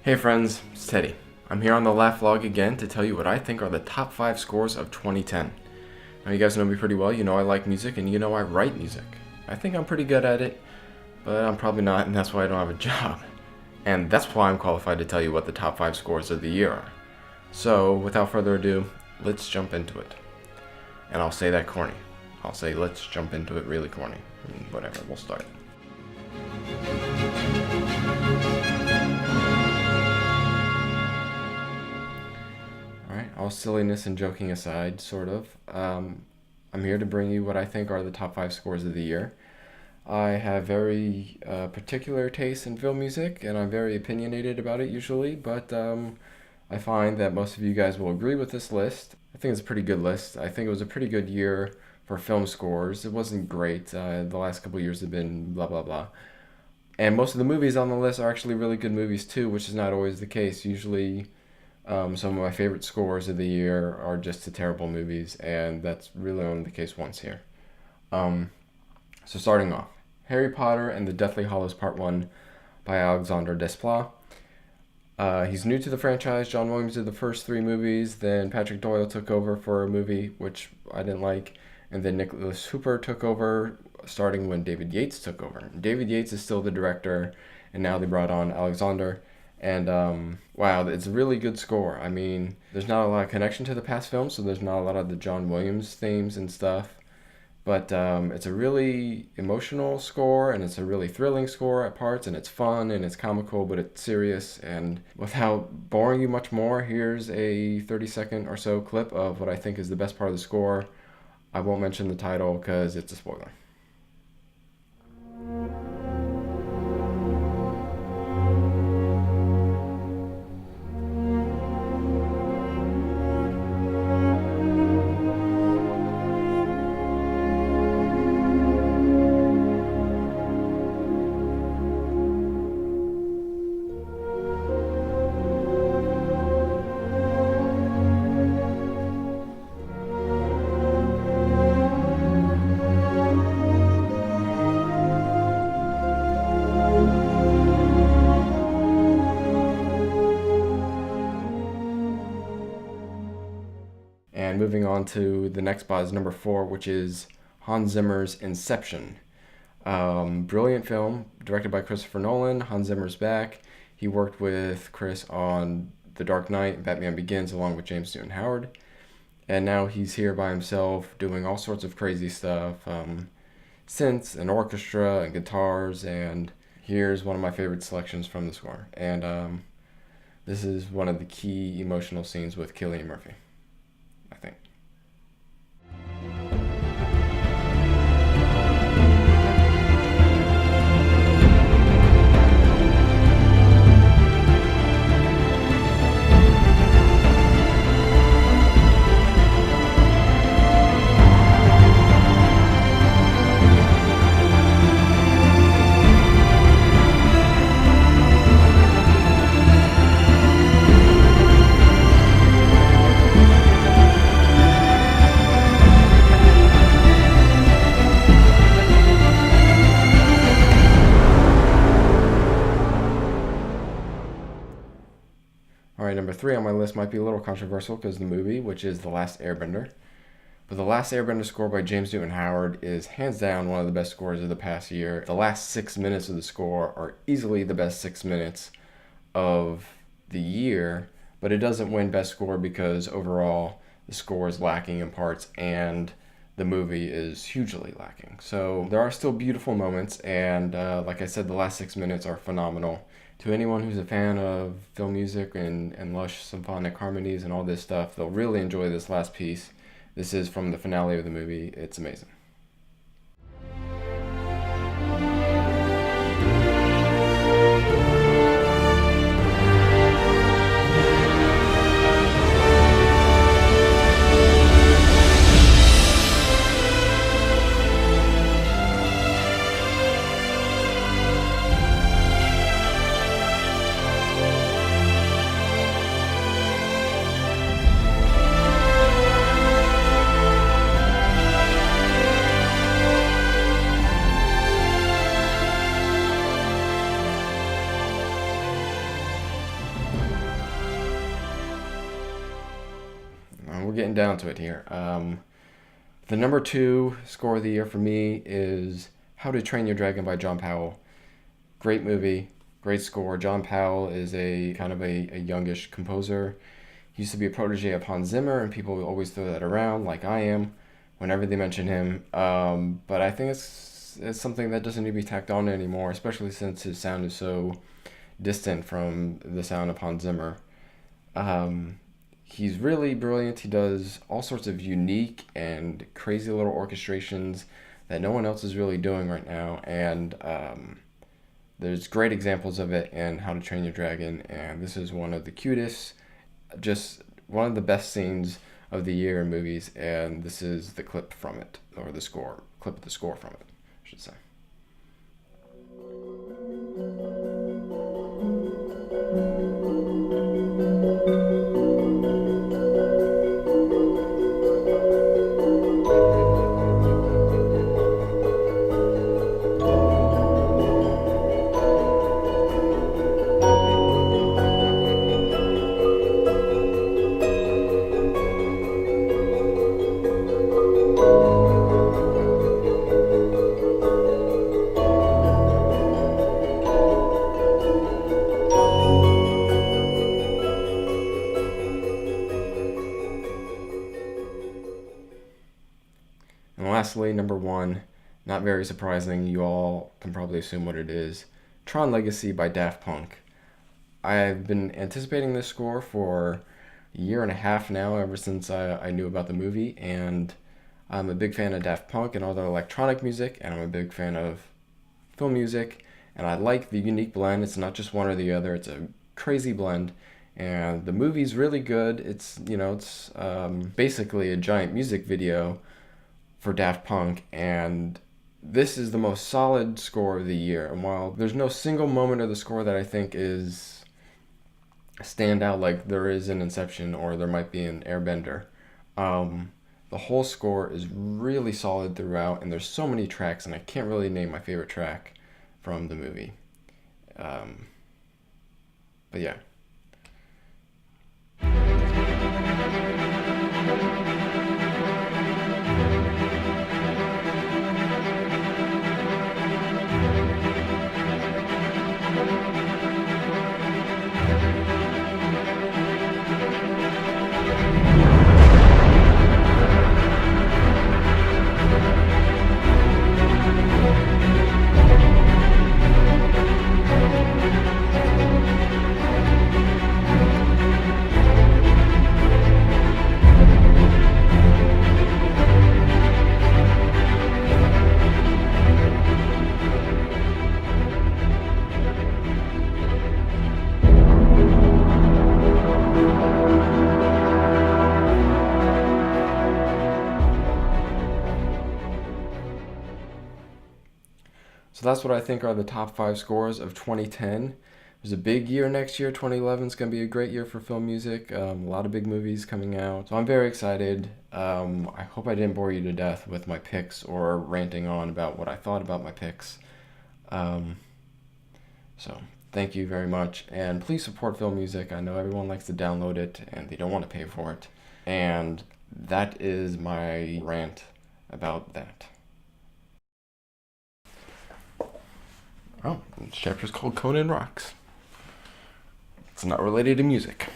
Hey friends, it's Teddy. I'm here on the Laugh Vlog again to tell you what I think are the top 5 scores of 2010. Now you guys know me pretty well, you know I like music, and you know I write music. I think I'm pretty good at it, but I'm probably not, and that's why I don't have a job. And that's why I'm qualified to tell you what the top 5 scores of the year are. So, without further ado, let's jump into it. And I'll say that corny. I'll say let's jump into it really corny. Whatever, we'll start. All silliness and joking aside, sort of, I'm here to bring you what I think are the top 5 scores of the year. I have very particular tastes in film music, and I'm very opinionated about it usually, but I find that most of you guys will agree with this list. I think it's a pretty good list. I think it was a pretty good year for film scores. It wasn't great. The last couple of years have been blah, blah, blah. And most of the movies on the list are actually really good movies too, which is not always the case. Usually some of my favorite scores of the year are just the terrible movies, and that's really only the case once here. So starting off, Harry Potter and the Deathly Hallows Part 1 by Alexandre Desplat. He's new to the franchise. John Williams did the first 3 movies, then Patrick Doyle took over for a movie, which I didn't like, and then Nicholas Hooper took over, starting when David Yates took over. David Yates is still the director, and now they brought on Alexander. And wow, it's a really good score. I mean, there's not a lot of connection to the past films, so there's not a lot of the John Williams themes and stuff. But it's a really emotional score, and it's a really thrilling score at parts, and it's fun, and it's comical, but it's serious. And without boring you much more, here's a 30-second or so clip of what I think is the best part of the score. I won't mention the title because it's a spoiler. And moving on to the next spot is number 4, which is Hans Zimmer's Inception. Brilliant film, directed by Christopher Nolan. Hans Zimmer's back. He worked with Chris on The Dark Knight and Batman Begins along with James Newton Howard. And now he's here by himself doing all sorts of crazy stuff. Synths and orchestra and guitars. And here's one of my favorite selections from the score. And this is one of the key emotional scenes with Cillian Murphy, I think. Alright, number 3 on my list might be a little controversial because the movie, which is The Last Airbender. But The Last Airbender score by James Newton Howard is hands down one of the best scores of the past year. The last 6 minutes of the score are easily the best 6 minutes of the year, but it doesn't win best score because overall the score is lacking in parts and the movie is hugely lacking. So there are still beautiful moments, and like I said, the last 6 minutes are phenomenal. To anyone who's a fan of film music and lush symphonic harmonies and all this stuff, they'll really enjoy this last piece. This is from the finale of the movie. It's amazing. we're getting down to it here. The number two score of the year for me is How to Train Your Dragon by John Powell. Great movie, great score. John Powell is a kind of a youngish composer. He used to be a protege of Hans Zimmer, and people always throw that around, like I am, whenever they mention him. But I think it's something that doesn't need to be tacked on anymore, especially since his sound is so distant from the sound of Hans Zimmer. He's really brilliant. He does all sorts of unique and crazy little orchestrations that no one else is really doing right now. And there's great examples of it in How to Train Your Dragon. And this is one of the cutest, just one of the best scenes of the year in movies. And this is the clip from it, or the score, clip of the score from it, I should say. And lastly, number one, not very surprising, you all can probably assume what it is, Tron Legacy by Daft Punk. I've been anticipating this score for a year and a half now, ever since I knew about the movie, and I'm a big fan of Daft Punk and all their electronic music, and I'm a big fan of film music, and I like the unique blend. It's not just one or the other, it's a crazy blend, and the movie's really good. It's basically a giant music video for Daft Punk, and this is the most solid score of the year. And while there's no single moment of the score that I think is stand out like there is in Inception or there might be in Airbender, the whole score is really solid throughout, and there's so many tracks, and I can't really name my favorite track from the movie. But yeah. So that's what I think are the top 5 scores of 2010. There's a big year next year. 2011 is going to be a great year for film music. A lot of big movies coming out. So I'm very excited. I hope I didn't bore you to death with my picks or ranting on about what I thought about my picks. So thank you very much. And please support film music. I know everyone likes to download it and they don't want to pay for it. And that is my rant about that. Oh, this chapter's called Conan Rocks. It's not related to music.